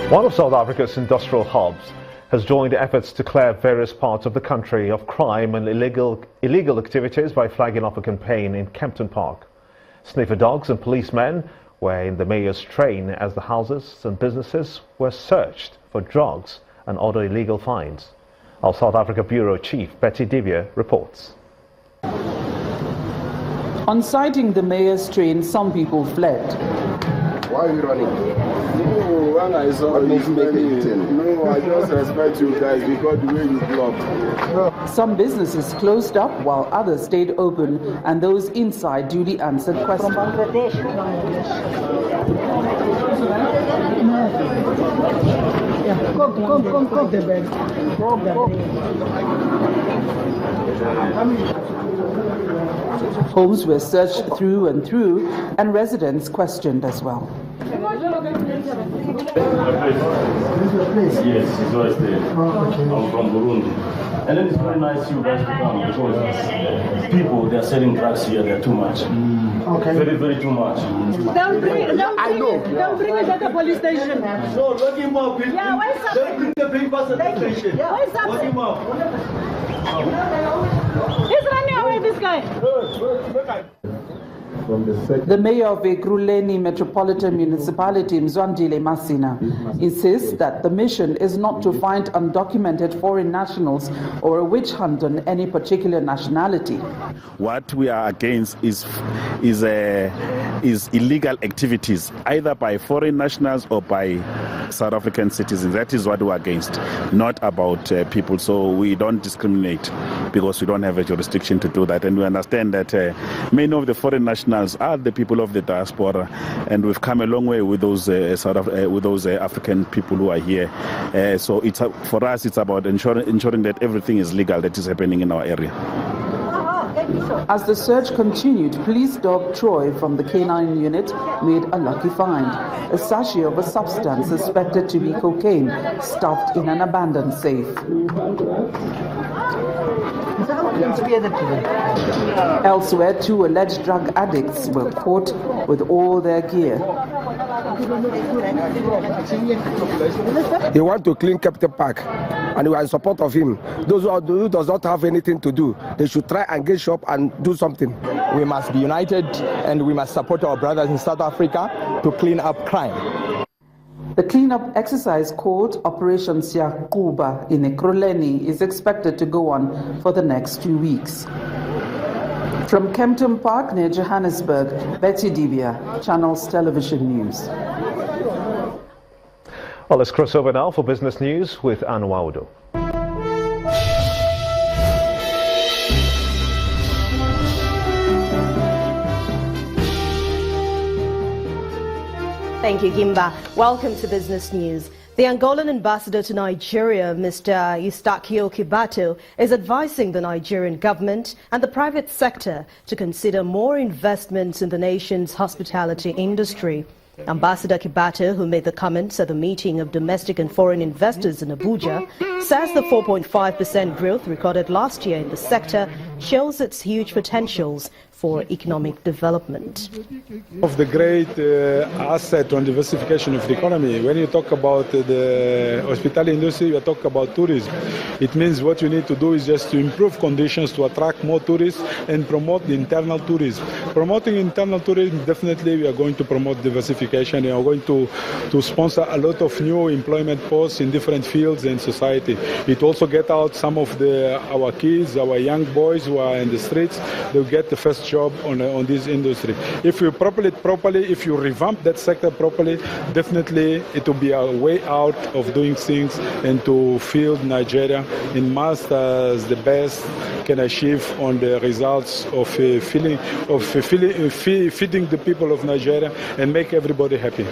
One of South Africa's industrial hubs has joined efforts to clear various parts of the country of crime and illegal activities by flagging off a campaign in Kempton Park. Sniffer dogs and policemen were in the mayor's train as the houses and businesses were searched for drugs and other illegal finds. Our South Africa Bureau Chief Pt.3 reports. On sighting the mayor's train, some people fled. Why are you running? No, when I saw what makes you make a U-turn? No, I just respect you guys because the way you blocked. Some businesses closed up while others stayed open, and those inside duly answered questions. From Bangladesh. Yeah, come. The bed. Homes were searched through and through, and residents questioned as well. Yes, it's always there. I'm from Burundi. And then it's very nice you guys to come because people, they are selling drugs here, they're too much. Okay. Very, very too much. Don't bring it at the police station. No, lock him up. Yeah, why is that? Don't bring the papers at the station. Yeah. Why is that? Lock him up. He's running away, this guy. The mayor of Ekurhuleni Metropolitan Municipality, Mzwandile Masina, insists that the mission is not to find undocumented foreign nationals or a witch hunt on any particular nationality. What we are against is illegal activities, either by foreign nationals or by South African citizens. That is what we are against, not about people. So we don't discriminate because we don't have a jurisdiction to do that. And we understand that many of the foreign nationals are the people of the diaspora, and we've come a long way with those African people who are here. So it's for us, it's about ensuring that everything is legal that is happening in our area. As the search continued, police dog Troy from the K9 unit made a lucky find: a sachet of a substance suspected to be cocaine stuffed in an abandoned safe. Elsewhere, 2 alleged drug addicts were caught with all their gear. He wants to clean Kempton Park, and we are in support of him. Those who does not have anything to do, they should try and get shop and do something. We must be united, and we must support our brothers in South Africa to clean up crime. The cleanup exercise called Operation Siyaquba in Ekurhuleni is expected to go on for the next 2 weeks. From Kempton Park near Johannesburg, Pt.3, Channels Television News. Well, let's cross over now for business news with Anwar Udo. Thank you, Gimba. Welcome to Business News. The Angolan ambassador to Nigeria, Mr. Eustaquio Kibato, is advising the Nigerian government and the private sector to consider more investments in the nation's hospitality industry. Ambassador Kibato, who made the comments at the meeting of domestic and foreign investors in Abuja, says the 4.5% growth recorded last year in the sector shows its huge potentials for economic development. Of the great asset on diversification of the economy. When you talk about the hospitality industry, you talk about tourism. It means what you need to do is just to improve conditions to attract more tourists and promote the internal tourism. Promoting internal tourism, definitely we are going to promote diversification. We are going to sponsor a lot of new employment posts in different fields in society. It also get out some of our kids, our young boys who are in the streets, they'll get the first job on this industry. If you if you revamp that sector properly, definitely it will be a way out of doing things and to field Nigeria in mass as the best can achieve on the results of feeding the people of Nigeria and make everybody happy.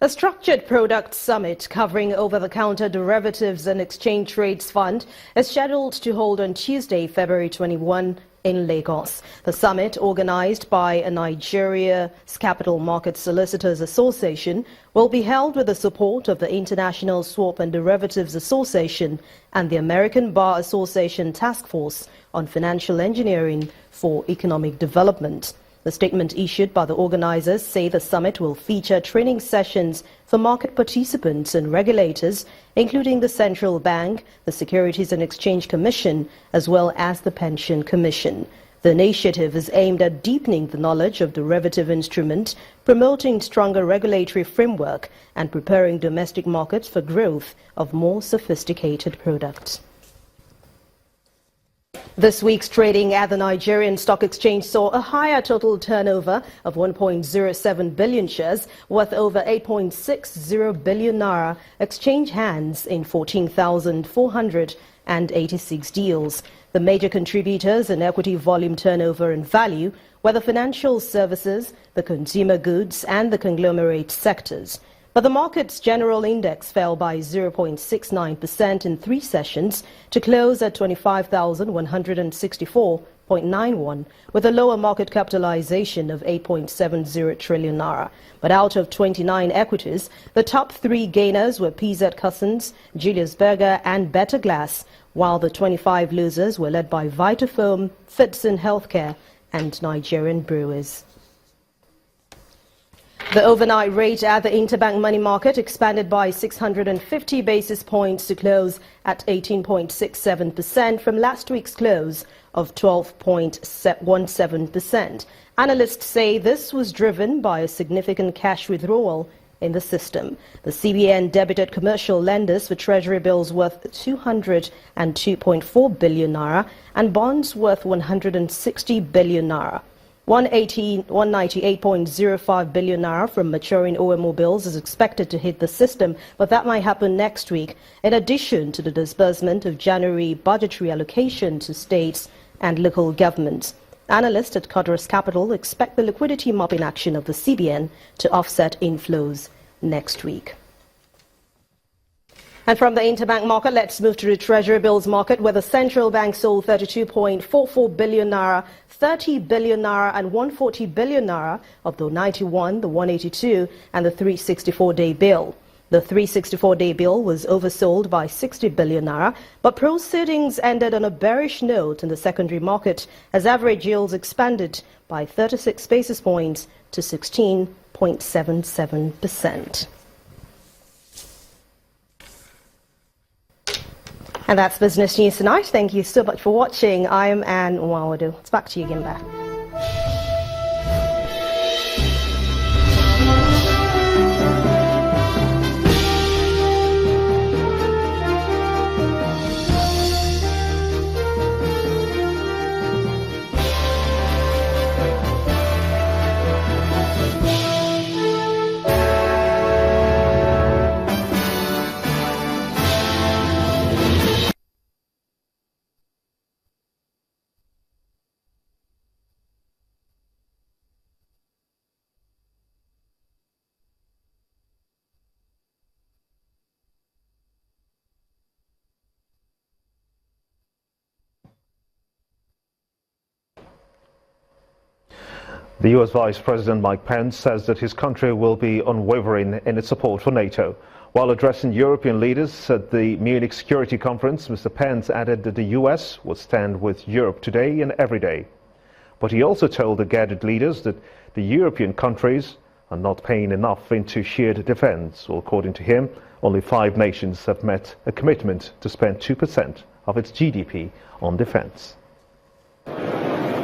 A structured product summit covering over-the-counter derivatives and exchange rates fund is scheduled to hold on Tuesday, February 21 in Lagos. The summit, organized by a Nigeria's Capital Market Solicitors Association, will be held with the support of the International Swap and Derivatives Association and the American Bar Association Task Force on Financial Engineering for Economic Development. The The statement issued by the organizers say the summit will feature training sessions for market participants and regulators, including the Central Bank, the Securities and Exchange Commission, as well as the Pension Commission. The initiative is aimed at deepening the knowledge of derivative instruments, promoting stronger regulatory framework, and preparing domestic markets for growth of more sophisticated products. This week's trading at the Nigerian Stock Exchange saw a higher total turnover of 1.07 billion shares worth over 8.60 billion naira exchange hands in 14,486 deals. The major contributors in equity volume turnover and value were the financial services, the consumer goods and the conglomerate sectors. But the market's general index fell by 0.69% in 3 sessions to close at 25,164.91, with a lower market capitalization of 8.70 trillion naira. But out of 29 equities, the top 3 gainers were PZ Cussons, Julius Berger and Better Glass, while the 25 losers were led by Vitafoam, Fitson Healthcare and Nigerian Brewers. The overnight rate at the interbank money market expanded by 650 basis points to close at 18.67% from last week's close of 12.17%. Analysts say this was driven by a significant cash withdrawal in the system. The CBN debited commercial lenders for treasury bills worth 202.4 billion naira and bonds worth 160 billion naira. 198.05 billion naira from maturing OMO bills is expected to hit the system, but that might happen next week, in addition to the disbursement of January budgetary allocation to states and local governments. Analysts at Codorus Capital expect the liquidity mopping action of the CBN to offset inflows next week. And from the interbank market, let's move to the Treasury bills market, where the central bank sold 32.44 billion naira, 30 billion naira and 140 billion naira of the 91, the 182 and the 364-day bill. The 364-day bill was oversold by 60 billion naira, but proceedings ended on a bearish note in the secondary market as average yields expanded by 36 basis points to 16.77%. And that's Business News tonight. Thank you so much for watching. I'm Anne Nwawadu. It's back to you, Gimba. The US Vice President Mike Pence says that his country will be unwavering in its support for NATO. While addressing European leaders at the Munich Security Conference, Mr. Pence added that the US will stand with Europe today and every day. But he also told the gathered leaders that the European countries are not paying enough into shared defense. Well, according to him, only 5 nations have met a commitment to spend 2% of its GDP on defense.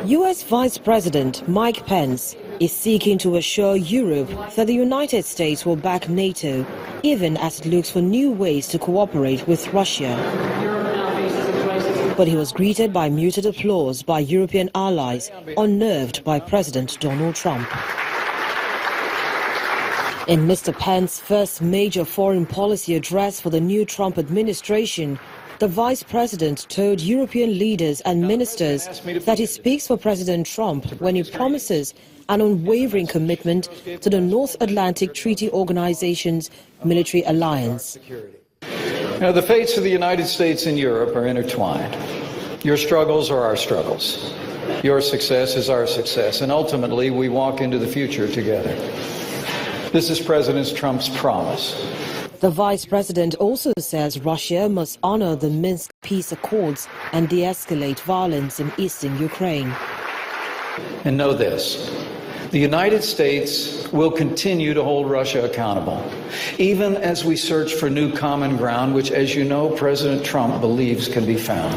U.S. Vice President Mike Pence is seeking to assure Europe that the United States will back NATO, even as it looks for new ways to cooperate with Russia. But he was greeted by muted applause by European allies, unnerved by President Donald Trump. In Mr. Pence's first major foreign policy address for the new Trump administration, the Vice President told European leaders and ministers that he speaks for President Trump when he promises an unwavering commitment to the North Atlantic Treaty Organization's military alliance. Now, the fates of the United States and Europe are intertwined. Your struggles are our struggles. Your success is our success. And ultimately, we walk into the future together. This is President Trump's promise. The Vice President also says Russia must honor the Minsk peace accords and de-escalate violence in eastern Ukraine. And know this, the United States will continue to hold Russia accountable, even as we search for new common ground, which, as you know, President Trump believes can be found.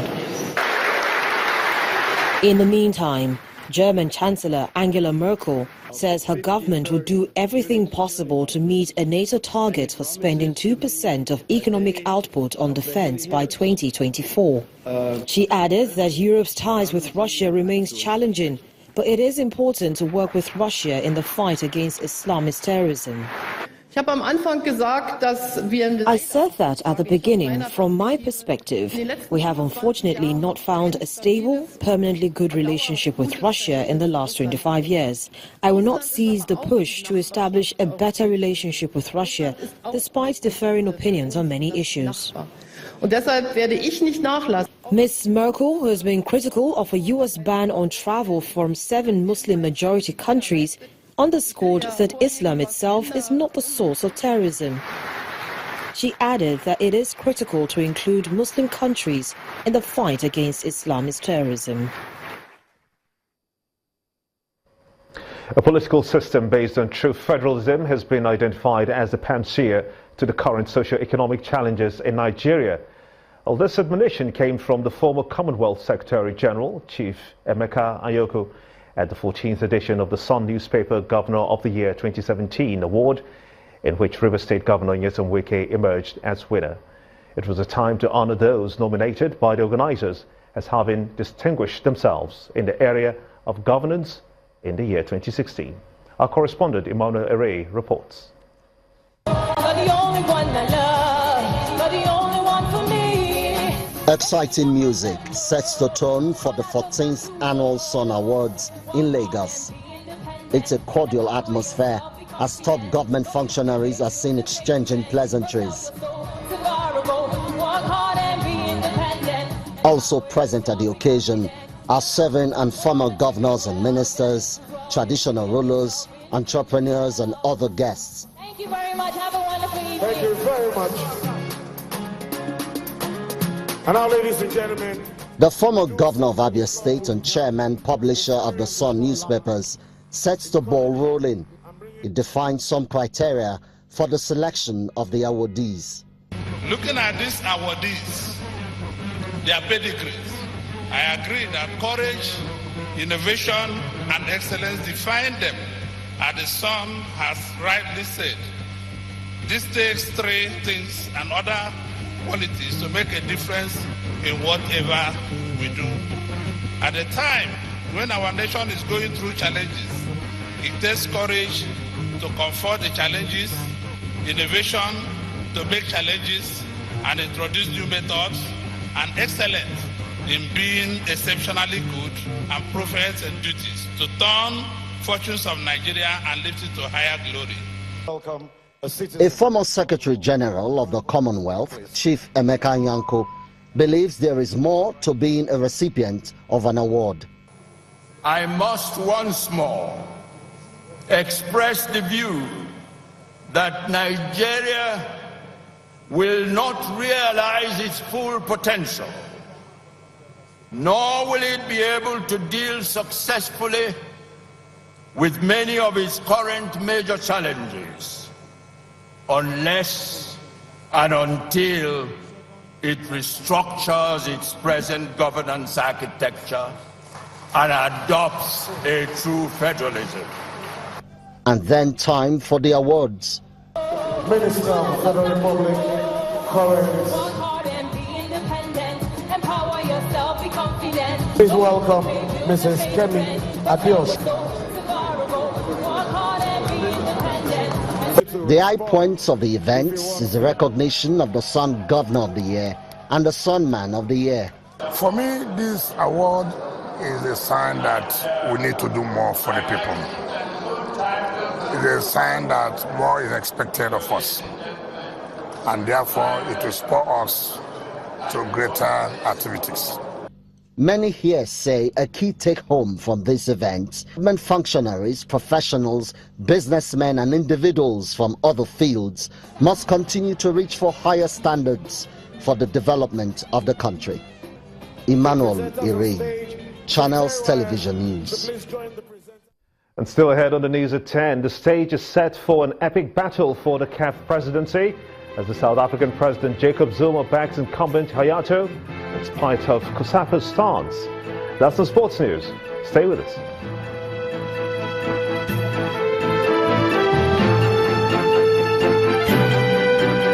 In the meantime, German Chancellor Angela Merkel says her government will do everything possible to meet a NATO target for spending 2% of economic output on defense by 2024. She added that Europe's ties with Russia remains challenging, but it is important to work with Russia in the fight against Islamist terrorism. I said that at the beginning. From my perspective, we have unfortunately not found a stable, permanently good relationship with Russia in the last 25 years. I will not cease the push to establish a better relationship with Russia, despite differing opinions on many issues. Ms. Merkel, who has been critical of a U.S. ban on travel from 7 Muslim-majority countries, underscored that Islam itself is not the source of terrorism. She added that it is critical to include Muslim countries in the fight against Islamist terrorism. A political system based on true federalism has been identified as the panacea to the current socio-economic challenges in Nigeria. Well, this admonition came from the former Commonwealth Secretary General, Chief Emeka Anyoko, at the 14th edition of the Sun newspaper Governor of the Year 2017 award, in which Rivers State Governor Nyesom Wike emerged as winner. It was a time to honor those nominated by the organizers as having distinguished themselves in the area of governance in the year 2016. Our correspondent Emmanuel Ere reports. Exciting music sets the tone for the 14th Annual Sun Awards in Lagos. It's a cordial atmosphere as top government functionaries are seen exchanging pleasantries. Also present at the occasion are serving and former governors and ministers, traditional rulers, entrepreneurs and other guests. Thank you very much. Have a wonderful evening. Thank you very much. And now, ladies and gentlemen, the former governor of Abia State and chairman publisher of the Sun newspapers sets the ball rolling. It defines some criteria for the selection of the awardees. Looking at these awardees, their pedigrees, I agree that courage, innovation, and excellence define them, as the Sun has rightly said. This takes 3 things and other qualities to make a difference in whatever we do. At a time when our nation is going through challenges, it takes courage to confront the challenges, innovation to make challenges and introduce new methods, and excellence in being exceptionally good and prophets and duties to turn fortunes of Nigeria and lift it to higher glory. welcome. A former Secretary General of the Commonwealth, Chief Emeka Anyoko, believes there is more to being a recipient of an award. I must once more express the view that Nigeria will not realize its full potential, nor will it be able to deal successfully with many of its current major challenges unless and until it restructures its present governance architecture and adopts a true federalism. And then time for the awards. Minister of the Federal Republic, Current. Please welcome Mrs. Kemi Adeosun. The high points of the event is the recognition of the Sun Governor of the Year and the Sun Man of the Year. For me, this award is a sign that we need to do more for the people. It's a sign that more is expected of us, and therefore it will spur us to greater activities. Many here say a key take-home from this event, government functionaries, professionals, businessmen and individuals from other fields must continue to reach for higher standards for the development of the country. Emmanuel Ere, Channels Television News. And still ahead on the news at 10, the stage is set for an epic battle for the CAF presidency as the South African President Jacob Zuma backs incumbent Hayato in spite of COSATU's stance. That's the sports news. Stay with us.